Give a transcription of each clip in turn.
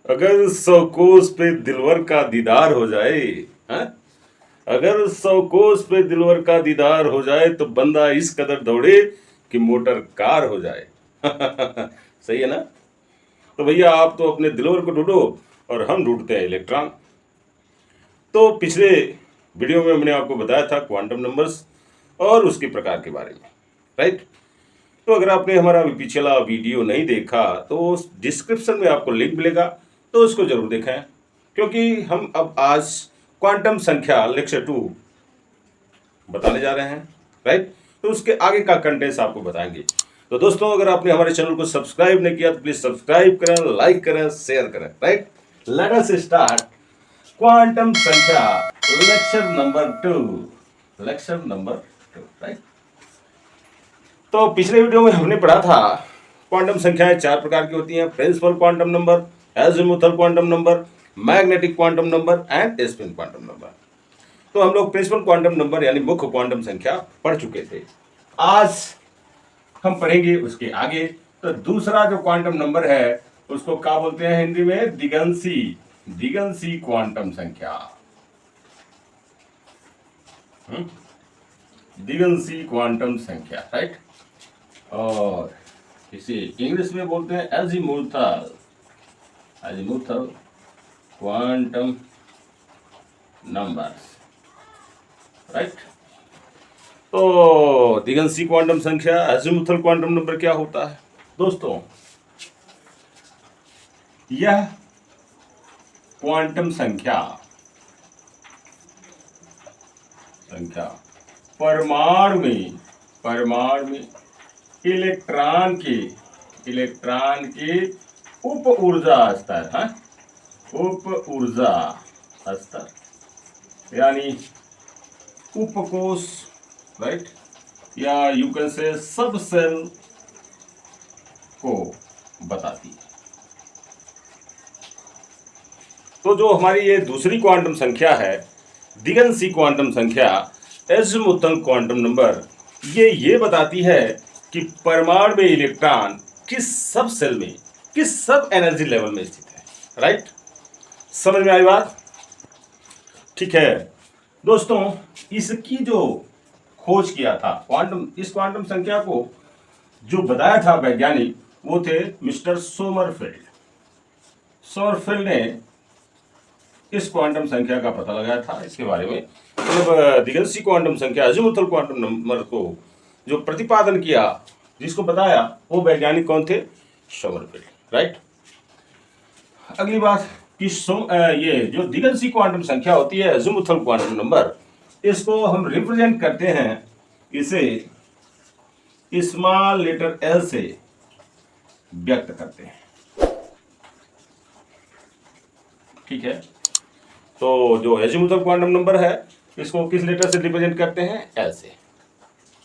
अगर 100 कोस पे दिलवर का दीदार हो जाए, हाँ? अगर 100 कोस पे दिलवर का दीदार हो जाए तो बंदा इस कदर दौड़े कि मोटर कार हो जाए। सही है ना? तो भैया आप तो अपने दिलवर को ढूंढो और हम ढूंढते हैं इलेक्ट्रॉन। तो पिछले वीडियो में हमने आपको बताया था क्वांटम नंबर्स और उसके प्रकार के बारे में, राइट? तो अगर आपने हमारा पिछला वीडियो नहीं देखा तो डिस्क्रिप्शन में आपको लिंक मिलेगा, तो उसको जरूर देखें, क्योंकि हम अब आज क्वांटम संख्या लेक्चर 2 बताने जा रहे हैं, राइट? तो उसके आगे का कंटेंट्स आपको बताएंगे। तो दोस्तों, अगर आपने हमारे चैनल को सब्सक्राइब नहीं किया तो प्लीज सब्सक्राइब करें, लाइक करें, शेयर करें, right? Let us start quantum संख्या lecture number 2। Lecture number 2, right? तो पिछले वीडियो में हमने पढ़ा था क्वांटम संख्याएं 4 प्रकार की होती हैं: principal quantum number, azimuthal quantum number, magnetic quantum number and spin quantum number. तो हम लोग प्रिंसिपल क्वांटम नंबर यानी मुख्य क्वांटम संख्या पढ़ चुके थे। आज हम पढ़ेंगे उसके आगे। तो दूसरा जो क्वांटम नंबर है उसको क्या बोलते हैं हिंदी में? दिगंसी। दिगंसी क्वांटम संख्या, दिगंसी क्वांटम संख्या, राइट? और इसे इंग्लिश में बोलते हैं azimuthal, azimuthal quantum numbers, right? तो दिगंसी क्वांटम संख्या, एजीमुथल क्वांटम नंबर क्या होता है दोस्तों? यह क्वांटम संख्या परमाणु में इलेक्ट्रॉन के उप ऊर्जा स्तर, है उप ऊर्जा स्तर यानी उपकोष, राइट? या यू कैन से सब सेल को बताती है। तो जो हमारी ये दूसरी क्वांटम संख्या है दिगंसी क्वांटम संख्या, एजीमुथल क्वांटम नंबर, ये बताती है कि परमाणु में इलेक्ट्रॉन किस सब सेल में, किस सब एनर्जी लेवल में स्थित है, राइट? समझ में आई बात? ठीक है दोस्तों, इसकी जो खोज किया था इस क्वांटम संख्या को जो बताया था वैज्ञानिक, वो थे मिस्टर सोमरफेल्ड। सोमरफेल्ड ने इस क्वांटम संख्या का पता लगाया था, इसके बारे में मतलब दिगंसी क्वांटम संख्या, अजीमुथल क्वांटम नंबर को जो प्रतिपादन किया, जिसको बताया, वो वैज्ञानिक कौन थे? Sommerfeld, right? अगली बात कि ये जो दिगंसी क्वांटम संख्या होती है, अजीमुथल क्वांटम नंबर, इसको हम रिप्रेजेंट करते हैं, इसे स्मॉल लेटर एल से व्यक्त करते हैं, ठीक है? तो जो एजीमुथल क्वांटम नंबर है इसको किस लेटर से रिप्रेजेंट करते हैं? एल से।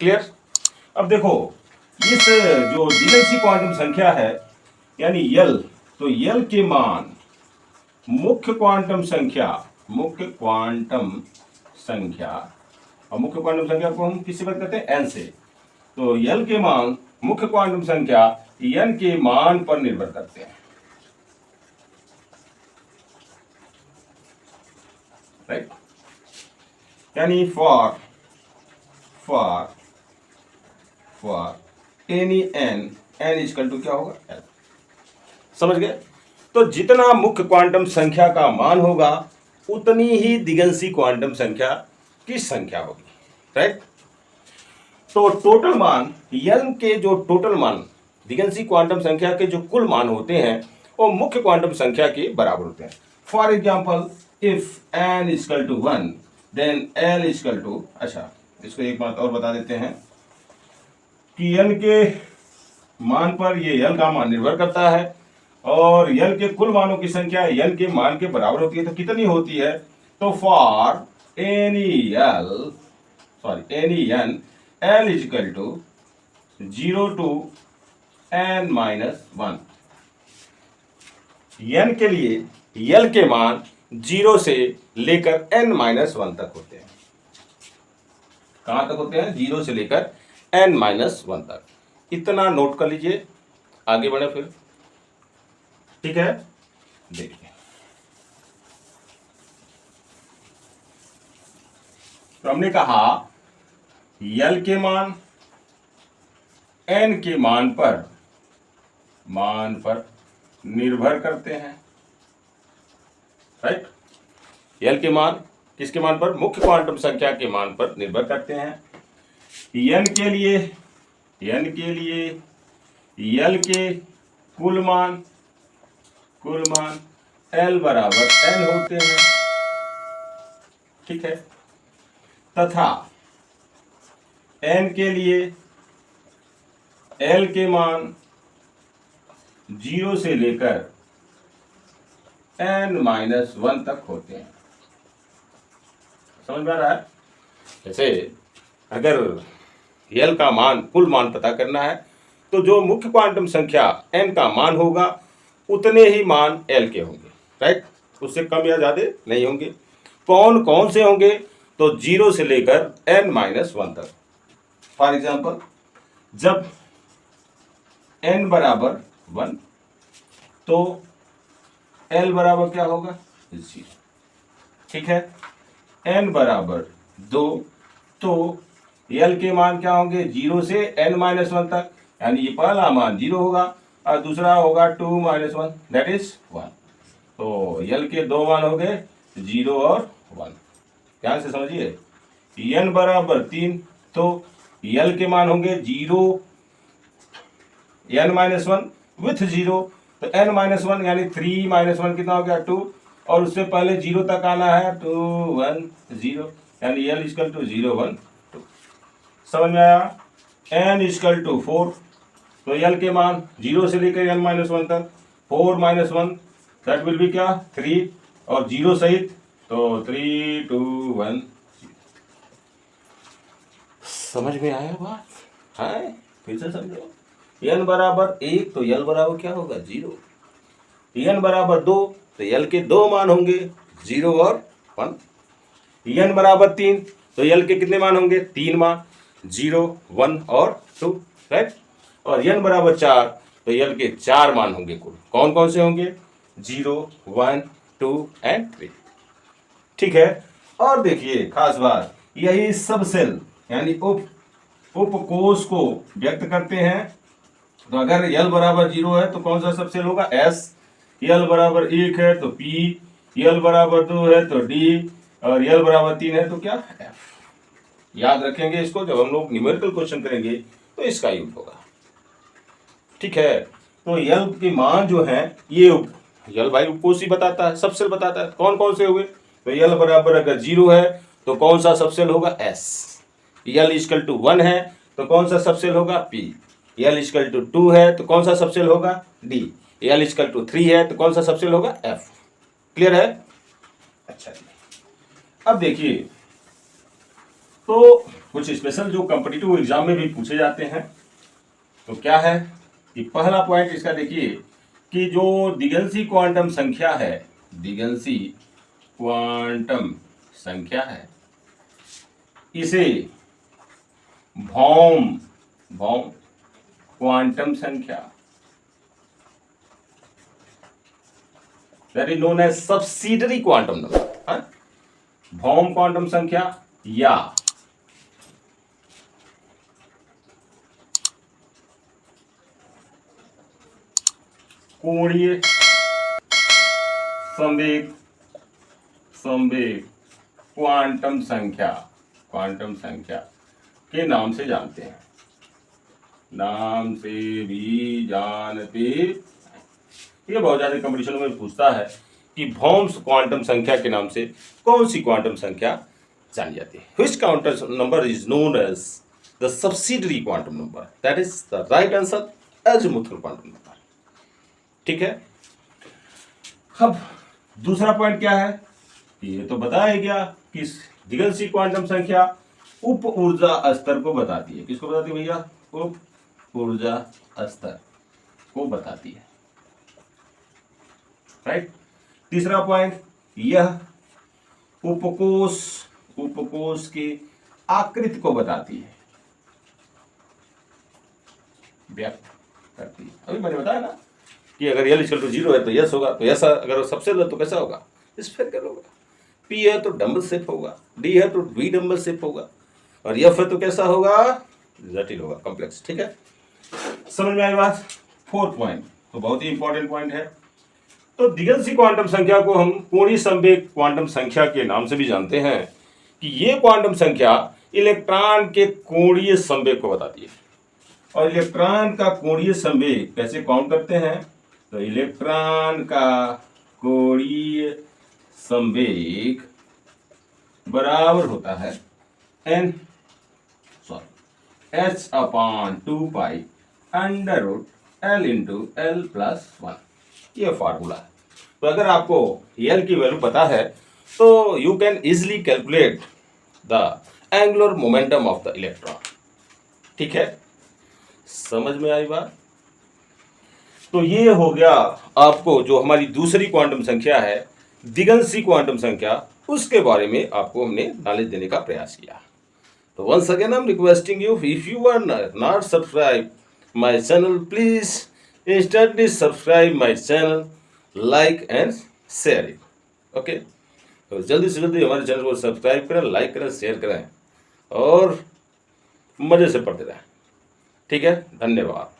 क्लियर? अब देखो, इस जो दिगंसी क्वांटम संख्या है यानी यल, तो यल के मान मुख्य क्वांटम संख्या और मुख्य क्वांटम संख्या को हम किससे व्यक्त करते हैं? एन से। तो यल के मान मुख्य क्वांटम संख्या एन के मान पर निर्भर करते हैं, राइट? यानी for any n equal to क्या होगा? एल। समझ गए? तो जितना मुख्य क्वांटम संख्या का मान होगा उतनी ही दिगंसी क्वांटम संख्या की संख्या होगी, राइट? तो टोटल मान एन के जो टोटल मान दिगंसी क्वांटम संख्या के जो कुल मान होते हैं वो मुख्य क्वांटम संख्या के बराबर होते हैं। For example, if n equal to 1 then l equal to, अच्छा इसको एक बात और बता देते हैं कि एन के मान पर ये एल का मान निर्भर करता है और एल के कुल मानों की संख्या एन के मान के बराबर होती है। तो कितनी होती है? तो for any n l equal to 0 to n-1। N के लिए एल के मान 0 से लेकर n-1 तक होते हैं। कहां तक होते हैं? 0 से लेकर n-1 तक। इतना नोट कर लीजिए, आगे बढ़े फिर, ठीक है? देखिए, तो हमने कहा यल के मान एन के मान पर निर्भर करते हैं, राइट। यल के मान किसके मान पर? मुख्य क्वांटम संख्या के मान पर निर्भर करते हैं। एन के लिए यल के कुल मान एल बराबर एन होते हैं, ठीक है। तथा एन के लिए एल के मान 0 से लेकर n-1 तक होते हैं। समझ में आ रहा है? जैसे अगर एल का मान, कुल मान पता करना है तो जो मुख्य क्वांटम संख्या n का मान होगा उतने ही मान l के होंगे, राइट। उससे कम या ज्यादा नहीं होंगे। कौन कौन से होंगे? तो 0 से लेकर n-1 तक। फॉर एग्जाम्पल, जब n बराबर 1 तो l बराबर क्या होगा? 0, ठीक है। n बराबर 2 तो l के मान क्या होंगे? 0 से n-1 तक, यानी ये पहला मान 0 होगा और दूसरा होगा 2-1, दैट इज 1। तो l के दो मान हो गए 0 और 1। ध्यान से समझिए। n बराबर 3 तो l के मान होंगे 0 n-1 विथ 0, तो n-1 यानी 3-1 कितना हो गया? 2, और उससे पहले 0 तक आना है 2 1 0, यानी l इक्वल टू 0 1 2। समझ में आया? n इक्वल टू 4, तो l के मान 0 से लेकर n-1 तक 4-1, दैट विल बी क्या? 3, और 0 सहित, तो 3 2 1। समझ में आया बात? है? फिर से समझो। n बराबर 1 तो l बराबर क्या होगा? 0। n बराबर 2 तो l के दो मान होंगे 0 और 1। n बराबर 3 तो l के कितने मान होंगे? 3 मान, 0 1 और 2, राइट। और n बराबर 4 तो l के 4 मान होंगे कुल। कौन कौन से होंगे? 0 1 2 एंड 3, ठीक है। और देखिए खास बात, यही सब सेल यानी उपकोष को व्यक्त करते हैं। तो अगर l बराबर 0 है तो कौन सा सब सेल होगा? S। l बराबर 1 है तो P, l बराबर 2 है तो D, और l बराबर 3 है तो क्या? F। याद रखेंगे इसको, जब हम लोग न्यूमेरिकल क्वेश्चन करेंगे तो इसका यूज होगा, ठीक है। तो l के मान जो है ये l भाई उपकोष ही बताता है, सब सेल बताता है। कौन कौन से हुए? तो l बराबर अगर 0 है तो कौन सा सब सेल होगा? S। l इक्वल टू 1 है तो कौन सा सब सेल होगा? P। l इक्वल टू 2 है तो कौन सा सब सेल होगा? D। l इक्वल टू 3 है तो कौन सा सब सेल होगा? F। क्लियर है? अच्छा जी, अब देखिए, तो कुछ स्पेशल जो कॉम्पिटिटिव एग्जाम में भी पूछे जाते हैं, तो क्या है कि पहला पॉइंट इसका देखिए कि जो दिगंशी क्वांटम संख्या है, दिगंशी क्वांटम संख्या है, इसे भौम क्वांटम संख्या, that is known as subsidiary quantum number, भौम क्वांटम संख्या या कोणीय संवेग क्वांटम संख्या के नाम से जानते हैं, नाम से भी जानते। ये बहुत ज्यादा कंपटीशन में पूछता है कि भौम क्वांटम संख्या के नाम से कौन सी क्वांटम संख्या जानी जाती है। Which quantum number is known as the subsidiary quantum number, that is the right answer, azimuthal quantum number, ठीक है। अब दूसरा पॉइंट क्या है? ये तो बताया गया कि दिगंशी क्वांटम संख्या उप ऊर्जा स्तर को बताती है। किसको बताती है भैया? उप ऊर्जा स्तर को बताती है, राइट। तीसरा पॉइंट, यह उपकोष की आकृति को बताती है, व्यक्त करती है। अभी मैंने बताया ना कि अगर L इक्वल टू 0 है तो यस होगा, तो ऐसा अगर सबसे ज़्यादा तो कैसा होगा, स्फेरिकल होगा। P है तो डम्बल शेप होगा, D है तो वी डम्बल शेप होगा, और F है तो कैसा होगा, जटिल होगा, कॉम्प्लेक्स। ठीक है, समझ में आई बात। फोर्थ पॉइंट तो बहुत ही इंपॉर्टेंट पॉइंट है। तो दिगंशी क्वांटम संख्या को हम कोणीय संवेग क्वांटम संख्या के नाम से भी जानते हैं कि ये क्वांटम संख्या इलेक्ट्रॉन के कोणीय संवेग को बताती है। और इलेक्ट्रॉन का कोणीय संवेग कैसे काउंट करते हैं, तो इलेक्ट्रॉन का कोणीय संवेग बराबर होता है h/2 under root L into L+1। ये फार्मूला है। तो अगर आपको L की वैल्यू पता है तो you can easily calculate the angular momentum of the electron. ठीक है, समझ में आई बात। तो ये हो गया आपको जो हमारी दूसरी क्वांटम संख्या है दिगंशी क्वांटम संख्या, उसके बारे में आपको हमने नॉलेज देने का प्रयास किया। तो once again I am requesting you, if you are not subscribe my channel, please instantly subscribe my channel, like and share it. Okay, तो जल्दी से जल्दी हमारे चैनल को सब्सक्राइब करें, लाइक करें, शेयर करें और मज़े से पढ़ते रहें। ठीक है, धन्यवाद।